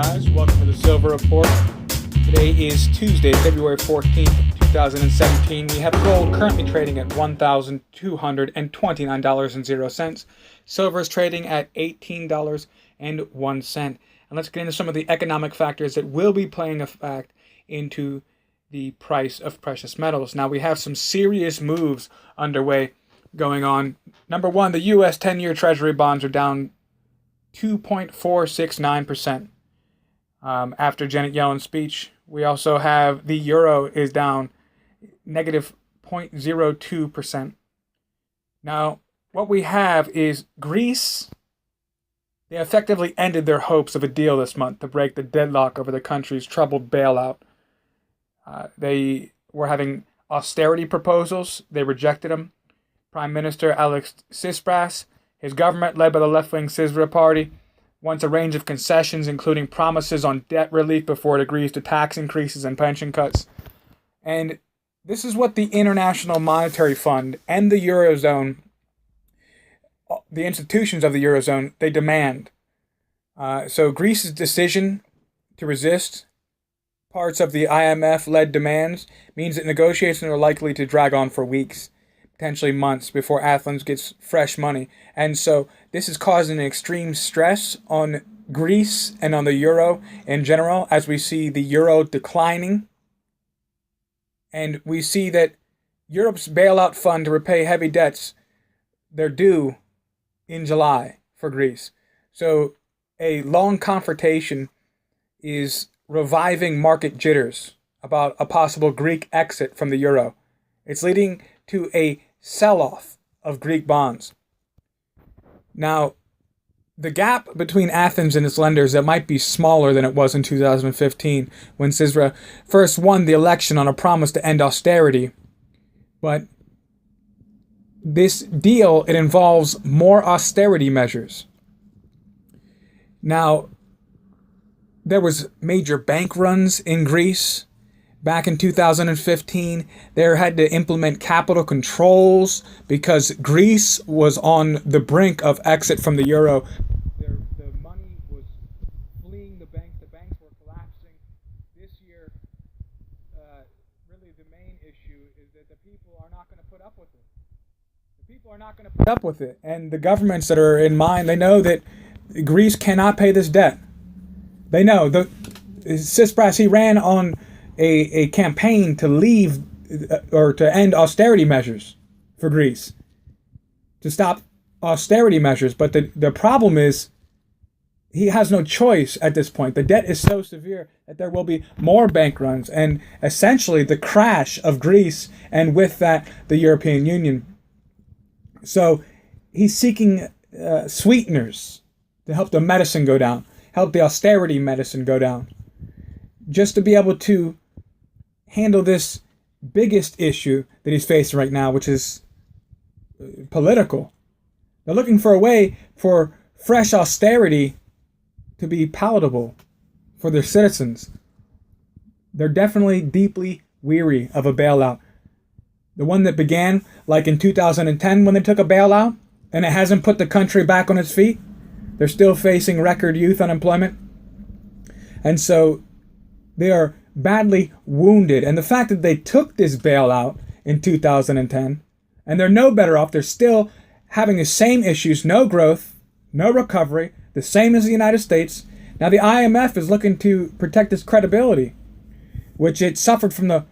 guys, welcome to the Silver Report. Today is Tuesday, February 14th, 2017. We have gold currently trading at $1,229.00. Silver is trading at $18.01. And let's get into some of the economic factors that will be playing a fact into the price of precious metals. Now, we have some serious moves underway going on. Number one, the U.S. 10-year Treasury bonds are down 2.469%. After Janet Yellen's speech, we also have the euro is down negative 0.02%. Now, what we have is Greece. They effectively ended their hopes of a deal this month to break the deadlock over the country's troubled bailout. They were having austerity proposals. They rejected them. Prime Minister Alex Tsipras, his government, led by the left-wing Syriza party, wants a range of concessions, including promises on debt relief before it agrees to tax increases and pension cuts. And this is what the International Monetary Fund and the Eurozone, the institutions of the Eurozone, they demand. So Greece's decision to resist parts of the IMF-led demands means that negotiations are likely to drag on for weeks, potentially months, before Athens gets fresh money. And so this is causing extreme stress on Greece and on the euro in general, as we see the euro declining. And we see that Europe's bailout fund to repay heavy debts, they're due in July for Greece. So a long confrontation is reviving market jitters about a possible Greek exit from the euro. It's leading to a sell-off of Greek bonds. Now, the gap between Athens and its lenders, that might be smaller than it was in 2015 when Syriza first won the election on a promise to end austerity. But this deal, it involves more austerity measures. Now, there was major bank runs in Greece. Back in 2015, they had to implement capital controls because Greece was on the brink of exit from the euro. The money was fleeing the banks. The banks were collapsing. This year, really the main issue is that the people are not going to put up with it. The people are not going to put up with it. And the governments that are in mind, they know that Greece cannot pay this debt. They know. Tsipras, he ran on a campaign to leave or to end austerity measures for Greece, to stop austerity measures. But the problem is he has no choice at this point. The debt is so severe that there will be more bank runs and essentially the crash of Greece, and with that, the European Union. So he's seeking sweeteners to help the medicine go down, help the austerity medicine go down, just to be able to handle this biggest issue that he's facing right now, which is political. They're looking for a way for fresh austerity to be palatable for their citizens. They're definitely deeply weary of a bailout. The one that began like in 2010 when they took a bailout, and it hasn't put the country back on its feet. They're still facing record youth unemployment. And so they are badly wounded. And the fact that they took this bailout in 2010, and they're no better off, they're still having the same issues, no growth, no recovery, the same as the United States. Now the IMF is looking to protect its credibility, which it suffered from the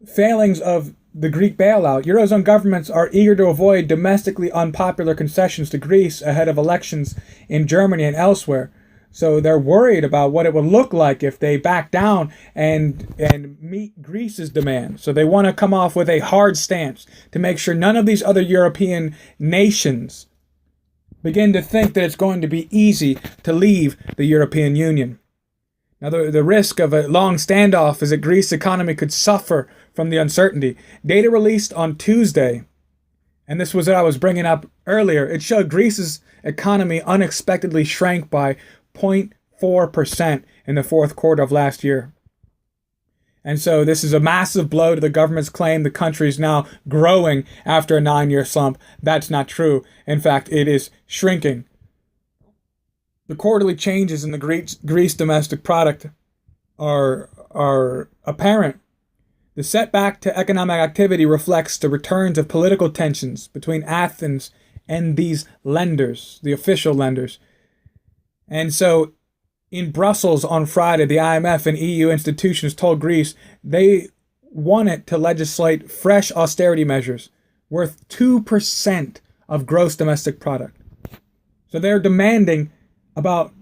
failings of the Greek bailout. Eurozone governments are eager to avoid domestically unpopular concessions to Greece ahead of elections in Germany and elsewhere. So they're worried about what it would look like if they back down and meet Greece's demand. So they want to come off with a hard stance to make sure none of these other European nations begin to think that it's going to be easy to leave the European Union. Now, the risk of a long standoff is that Greece's economy could suffer from the uncertainty. Data released on Tuesday, and this was what I was bringing up earlier, it showed Greece's economy unexpectedly shrank by 0.4% in the fourth quarter of last year. And so this is a massive blow to the government's claim the country is now growing after a 9-year slump. That's not true. In fact, it is shrinking. The quarterly changes in the Greece domestic product are apparent. The setback to economic activity reflects the returns of political tensions between Athens and these lenders, the official lenders. And so in Brussels on Friday, the IMF and EU institutions told Greece they wanted to legislate fresh austerity measures worth 2% of gross domestic product. So they're demanding about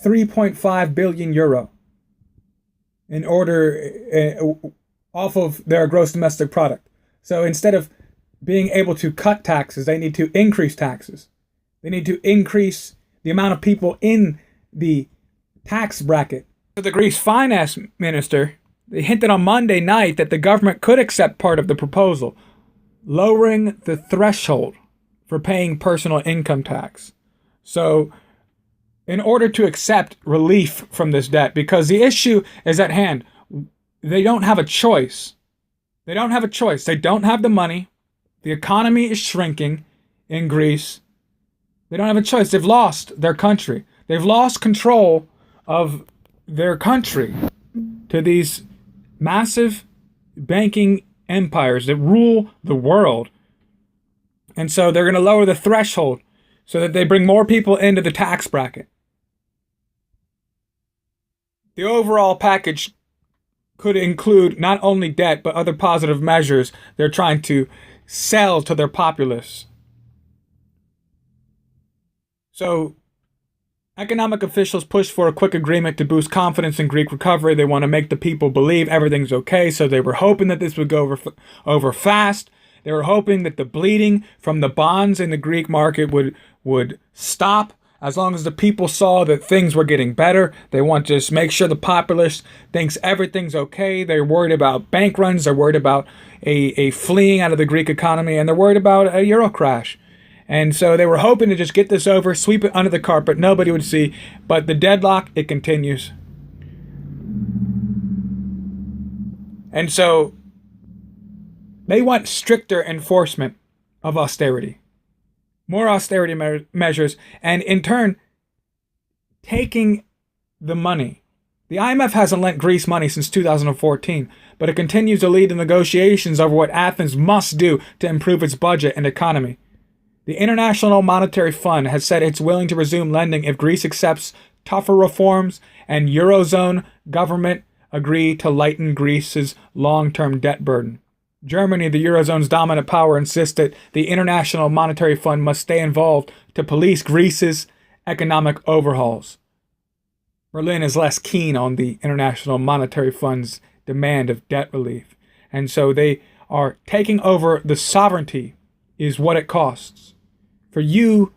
3.5 billion euro in order off of their gross domestic product. So instead of being able to cut taxes, they need to increase taxes. They need to increase the amount of people in the tax bracket. So the Greece finance minister, they hinted on Monday night that the government could accept part of the proposal, lowering the threshold for paying personal income tax. So in order to accept relief from this debt, because the issue is at hand, they don't have a choice. They don't have a choice. They don't have the money. The economy is shrinking in Greece. They don't have a choice. They've lost their country. They've lost control of their country to these massive banking empires that rule the world. And so they're going to lower the threshold so that they bring more people into the tax bracket. The overall package could include not only debt, but other positive measures they're trying to sell to their populace. So, economic officials push for a quick agreement to boost confidence in Greek recovery. They want to make the people believe everything's okay, so they were hoping that this would go over fast. They were hoping that the bleeding from the bonds in the Greek market would stop. As long as the people saw that things were getting better, they want to just make sure the populace thinks everything's okay. They're worried about bank runs. They're worried about a fleeing out of the Greek economy, and they're worried about a euro crash. And so they were hoping to just get this over, sweep it under the carpet, nobody would see. But the deadlock, it continues. And so they want stricter enforcement of austerity. More austerity measures, and in turn, taking the money. The IMF hasn't lent Greece money since 2014, but it continues to lead the negotiations over what Athens must do to improve its budget and economy. The International Monetary Fund has said it's willing to resume lending if Greece accepts tougher reforms and Eurozone government agree to lighten Greece's long-term debt burden. Germany, the Eurozone's dominant power, insists that the International Monetary Fund must stay involved to police Greece's economic overhauls. Berlin is less keen on the International Monetary Fund's demand of debt relief. And so they are taking over the sovereignty is what it costs for you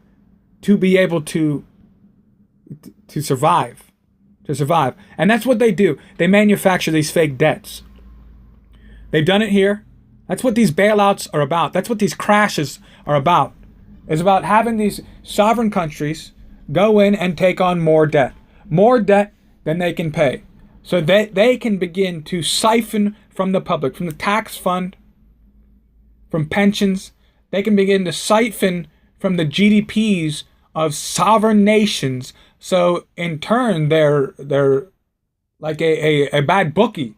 to be able to survive. And that's what they do. They manufacture these fake debts. They've done it here. That's what these bailouts are about. That's what these crashes are about. It's about having these sovereign countries go in and take on more debt than they can pay. So they can begin to siphon from the public, from the tax fund, from pensions. They can begin to siphon from the GDPs of sovereign nations. So in turn, they're like a bad bookie.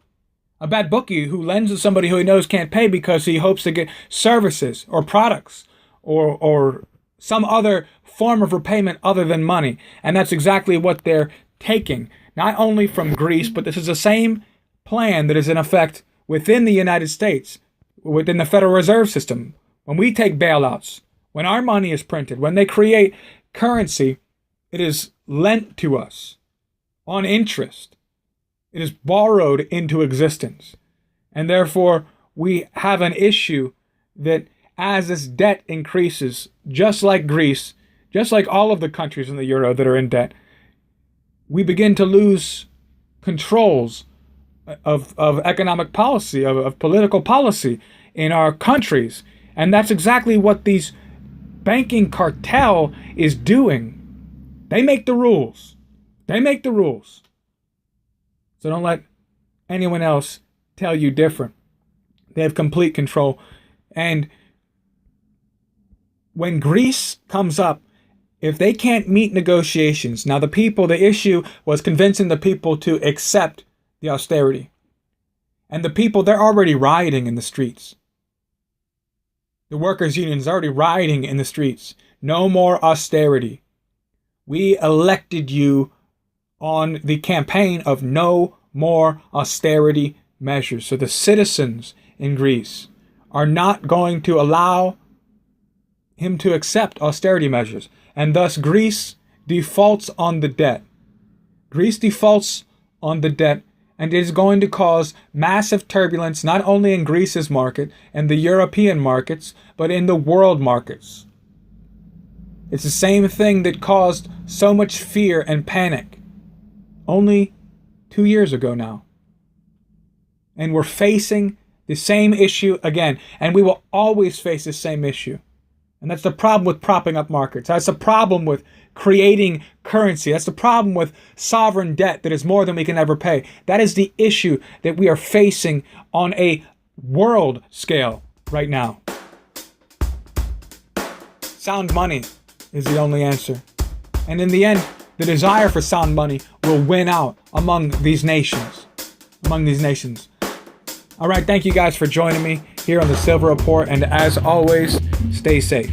A bad bookie who lends to somebody who he knows can't pay because he hopes to get services or products or some other form of repayment other than money. And that's exactly what they're taking, not only from Greece, but this is the same plan that is in effect within the United States, within the Federal Reserve System. When we take bailouts, when our money is printed, when they create currency, it is lent to us on interest. It is borrowed into existence. And therefore, we have an issue that as this debt increases, just like Greece, just like all of the countries in the euro that are in debt, we begin to lose controls of economic policy, of political policy in our countries. And that's exactly what these banking cartel is doing. They make the rules. They make the rules. So don't let anyone else tell you different. They have complete control. And when Greece comes up, if they can't meet negotiations, now the issue was convincing the people to accept the austerity. And the people, they're already rioting in the streets. The workers' unions are already rioting in the streets. No more austerity. We elected you on the campaign of no more austerity measures. So the citizens in Greece are not going to allow him to accept austerity measures. And thus Greece defaults on the debt. Greece defaults on the debt, and it is going to cause massive turbulence, not only in Greece's market and the European markets, but in the world markets. It's the same thing that caused so much fear and panic only 2 years ago now. And we're facing the same issue again, and we will always face the same issue. And that's the problem with propping up markets. That's the problem with creating currency. That's the problem with sovereign debt that is more than we can ever pay. That is the issue that we are facing on a world scale right now. Sound money is the only answer. And in the end, the desire for sound money will win out among these nations. All right, thank you guys for joining me here on the Silver Report. And as always, stay safe.